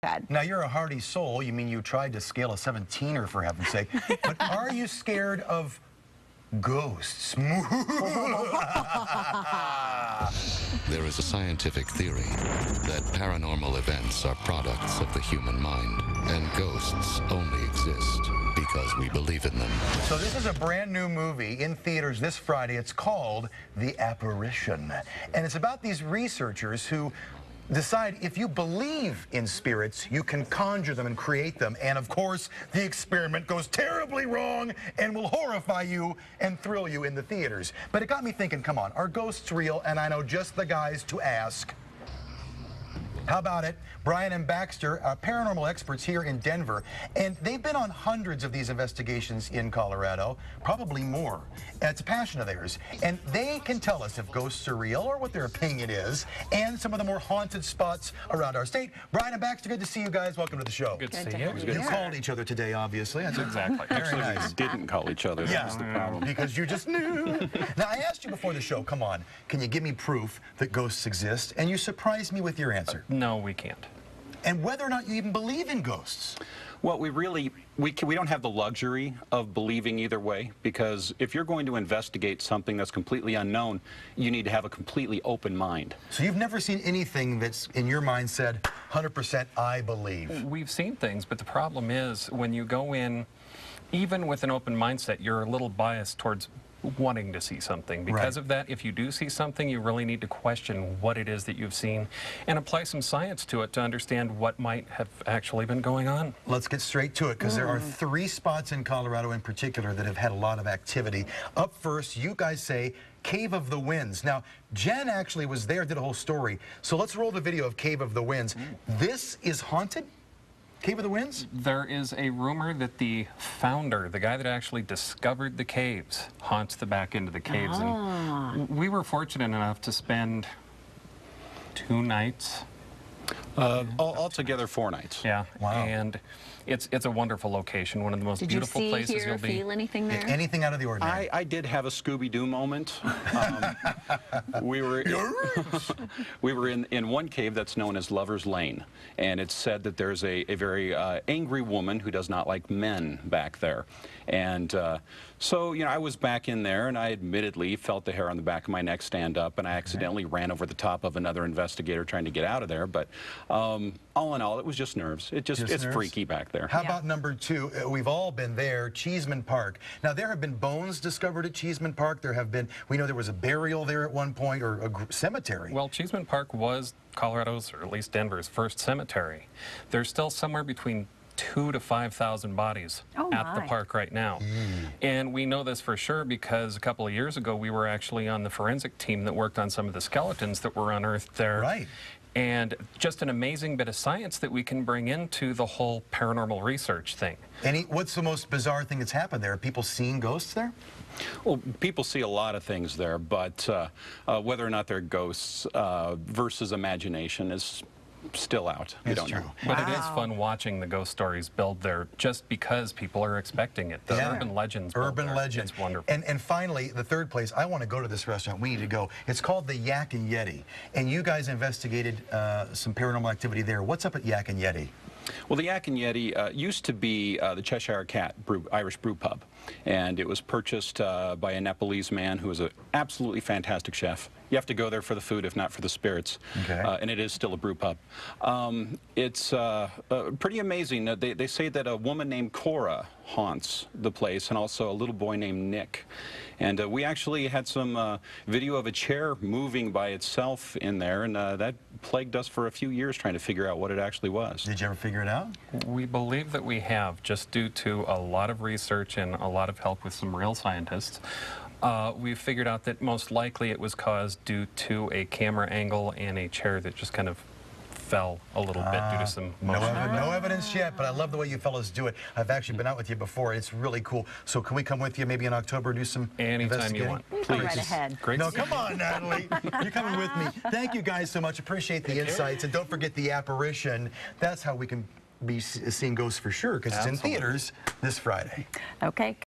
had. Now, you're a hardy soul. You mean you tried to scale a 17er, for heaven's sake. But are you scared of ghosts? There is a scientific theory that paranormal events are products of the human mind, and ghosts only exist because we believe in them. So this is a brand new movie in theaters this Friday. It's called The Apparition. And it's about these researchers who decide if you believe in spirits, you can conjure them and create them. And of course, the experiment goes terribly wrong and will horrify you and thrill you in the theaters. But it got me thinking, come on, are ghosts real? And I know just the guys to ask. How about it? Bryan and Baxter are paranormal experts here in Denver, and they've been on hundreds of these investigations in Colorado, probably more. It's a passion of theirs, and they can tell us if ghosts are real or what their opinion is, and some of the more haunted spots around our state. Bryan and Baxter, good to see you guys. Welcome to the show. Good to see you. You called each other today, obviously. That's exactly. Actually, nice. We didn't call each other. That was the problem. Because you just knew. Now, I asked you before the show, come on, can you give me proof that ghosts exist? And you surprised me with your answer. No, we can't. And whether or not you even believe in ghosts. Well, we don't have the luxury of believing either way, because if you're going to investigate something that's completely unknown, you need to have a completely open mind. So you've never seen anything that's in your mind said, 100% I believe. We've seen things, but the problem is when you go in, even with an open mindset, you're a little biased towards wanting to see something. Because of that, if you do see something, you really need to question what it is that you've seen and apply some science to it to understand what might have actually been going on. Let's get straight to it, because there are 3 spots in Colorado in particular that have had a lot of activity. Up first, you guys say Cave of the Winds. Now, Jen actually was there, did a whole story. So let's roll the video of Cave of the Winds. This is haunted? Cave of the Winds? There is a rumor that the founder, the guy that actually discovered the caves, haunts the back end of the caves. And we were fortunate enough to spend 2 nights. Altogether 4 nights. Yeah. Wow. And it's a wonderful location, one of the most beautiful places you'll be. Did you see, hear, feel anything there? Anything out of the ordinary? I did have a Scooby-Doo moment. We were in one cave that's known as Lover's Lane, and it's said that there's a very angry woman who does not like men back there. And so, you know, I was back in there, and I admittedly felt the hair on the back of my neck stand up, and I accidentally ran over the top of another investigator trying to get out of there. But all in all, it was just nerves. It's nerves? Freaky back there. How about number 2? We've all been there, Cheeseman Park. Now, there have been bones discovered at Cheeseman Park. There have been, we know there was a burial there at one point, or a cemetery. Well, Cheeseman Park was Colorado's, or at least Denver's, first cemetery. There's still somewhere between 2,000 to 5,000 bodies at the park right now. And we know this for sure because a couple of years ago we were actually on the forensic team that worked on some of the skeletons that were unearthed there. Right. And just an amazing bit of science that we can bring into the whole paranormal research thing. What's the most bizarre thing that's happened there? Are people seeing ghosts there? Well, people see a lot of things there, but whether or not they're ghosts versus imagination is still out. You don't know. But it is fun watching the ghost stories build there just because people are expecting it. The urban legends. Urban legend. It's wonderful. And finally, the third place, I want to go to this restaurant. We need to go. It's called the Yak and Yeti. And you guys investigated some paranormal activity there. What's up at Yak and Yeti? Well, the Yak and Yeti used to be the Cheshire Cat Irish brew pub, and it was purchased by a Nepalese man who was an absolutely fantastic chef. You have to go there for the food, if not for the spirits. Okay. And it is still a brew pub. It's pretty amazing. They say that a woman named Cora haunts the place, and also a little boy named Nick. And we actually had some video of a chair moving by itself in there, and that plagued us for a few years trying to figure out what it actually was. Did you ever figure it out? We believe that we have, just due to a lot of research and a lot of help with some real scientists. We've figured out that most likely it was caused due to a camera angle and a chair that just kind of fell a little bit due to some motion. No evidence yet, but I love the way you fellas do it. I've actually been out with you before. It's really cool. So can we come with you maybe in October, do some Anytime you want. Please. Right ahead. Great. No, come on, Natalie. You're coming with me. Thank you guys so much. Appreciate the insights. And don't forget the apparition. That's how we can be seeing ghosts for sure, because it's in theaters this Friday. Okay.